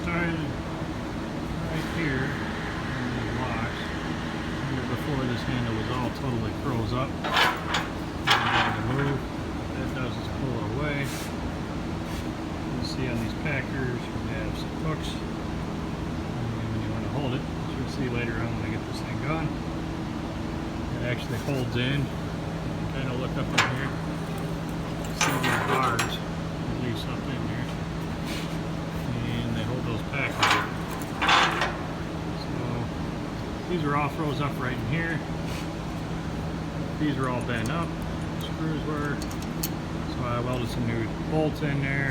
started right here in the locks. Here before this handle was all totally froze up. To move. What that does is pull it away. You see on these packers we have some hooks. And when you want to hold it, as you'll see later on when I get this thing going, it actually holds in. Kind of look up in here. See these bars, at least up in there, and they hold those packers. So these are all froze up right in here. These are all bent up. Screws were. So I welded some new bolts in there.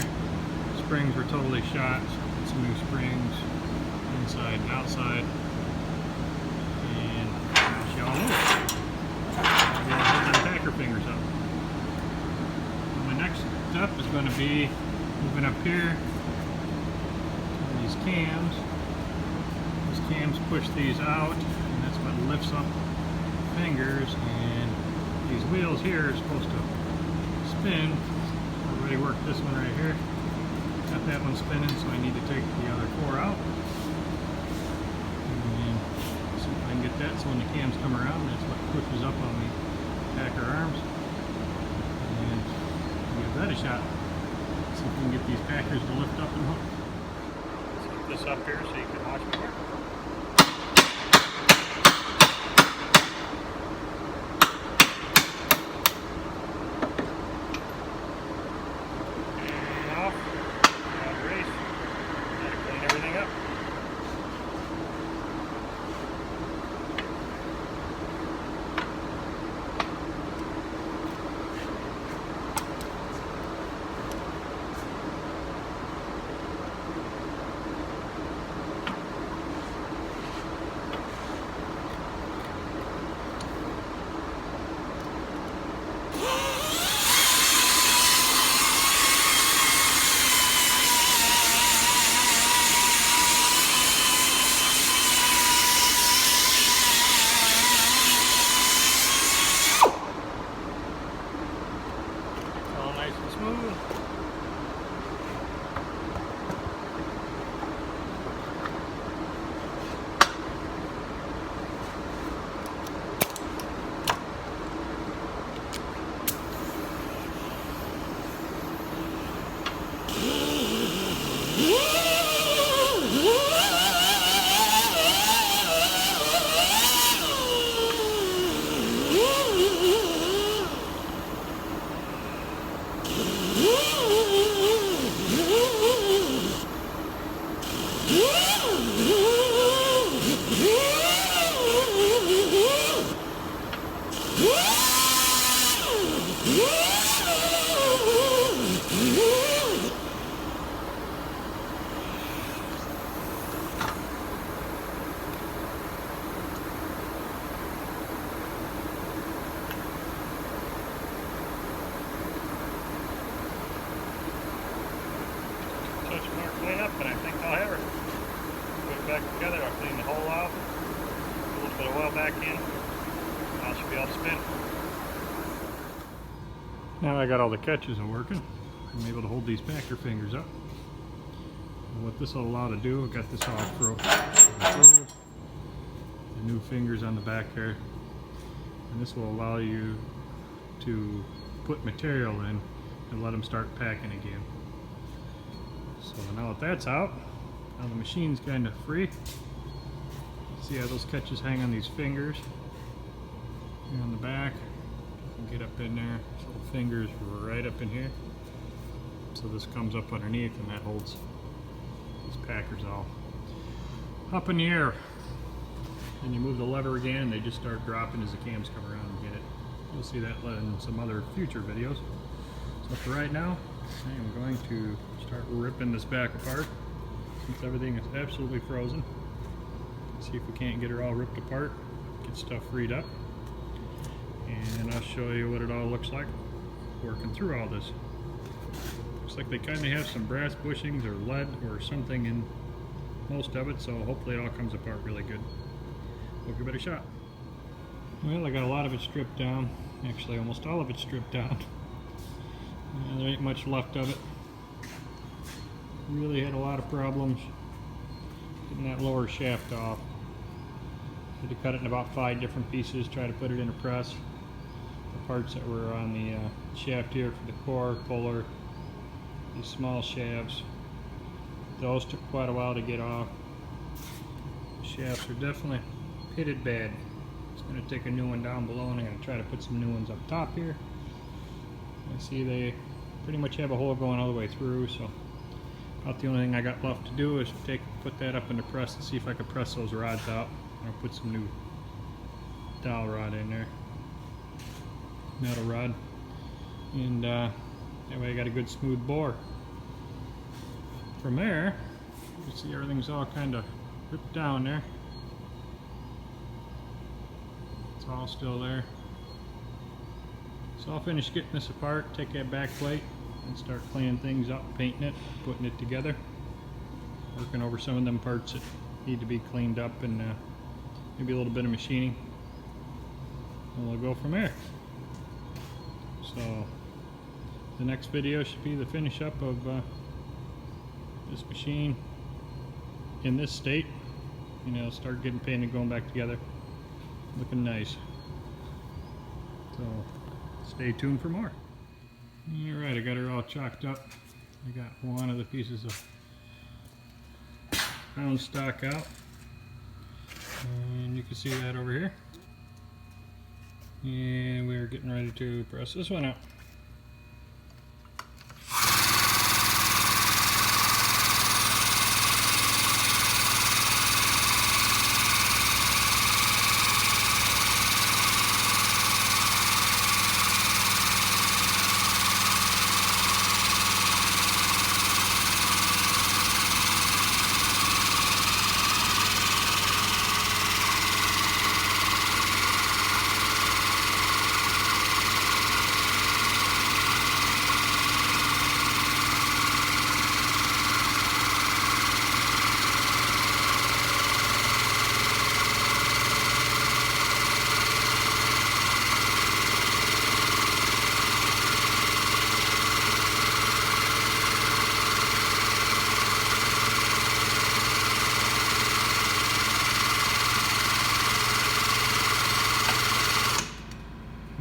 Springs were totally shot. So I put some new springs inside and outside. And as y'all know, hold them packer fingers up. My next step is going to be moving up here to these cams. These cams push these out, and that's what lifts up the fingers. And these wheels here are supposed to spin. I already worked this one right here. Got that one spinning, so I need to take the other four out. And see if I can get that so when the cams come around, that's what pushes up on the packer arms. And give that a shot. See if we can get these packers to lift up and hook. Let's get this up here so you can watch me work. And off. Now the race. Gotta clean everything up. Smooth. Touch more cleanup, and I think I'll have her. Put it back together. I'll clean the hole out, put a little bit of oil back in, and I should be able to spin. Now I got all the catches working. I'm able to hold these packer fingers up. And what this will allow to do, I got this all froze. The new fingers on the back there, and this will allow you to put material in and let them start packing again. So now that that's out, now the machine's kind of free. See how those catches hang on these fingers and on the back. You can get up in there. So the fingers right up in here. So this comes up underneath, and that holds these packers all up in the air. And you move the lever again, and they just start dropping as the cams come around and get it. You'll see that in some other future videos. So for right now, I am going to start ripping this back apart since everything is absolutely frozen. See if we can't get her all ripped apart, get stuff freed up, and I'll show you what it all looks like working through all this. Looks like they kind of have some brass bushings or lead or something in most of it, so hopefully it all comes apart really good. We'll give it a shot. Well, I got a lot of it stripped down, actually almost all of it stripped down. There ain't much left of it. Really had a lot of problems getting that lower shaft off. Had to cut it in about 5 different pieces, try to put it in a press. The parts that were on the shaft here for the core, puller, these small shafts, those took quite a while to get off. The shafts are definitely pitted bad. It's going to take a new one down below, and I'm going to try to put some new ones up top here. I see they pretty much have a hole going all the way through, so about the only thing I got left to do is put that up in the press and see if I can press those rods out. I'll put some new dowel rod in there, metal rod, and that way I got a good smooth bore. From there, you see everything's all kind of ripped down there. It's all still there. So I'll finish getting this apart, take that back plate, and start cleaning things up, painting it, putting it together, working over some of them parts that need to be cleaned up, and maybe a little bit of machining, and we'll go from there. So the next video should be the finish up of this machine in this state, and it'll start getting painted, going back together, looking nice. So stay tuned for more. Alright, I got her all chalked up. I got one of the pieces of round stock out, and you can see that over here. And we're getting ready to press this one out.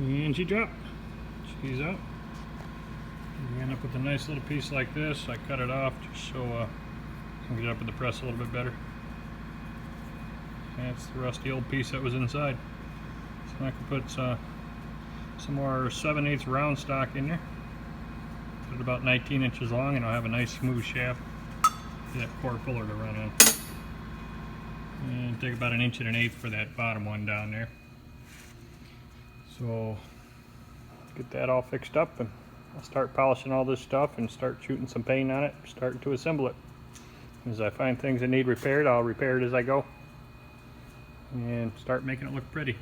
And she dropped. She's out. You end up with a nice little piece like this. I cut it off just so I can get it up with the press a little bit better. That's the rusty old piece that was inside. So I can put some more 7/8 round stock in there. Put it about 19 inches long, and I'll have a nice smooth shaft for that core puller to run on. And take about 1 1/8 for that bottom one down there. So get that all fixed up, and I'll start polishing all this stuff and start shooting some paint on it, starting to assemble it. As I find things that need repaired, I'll repair it as I go and start making it look pretty.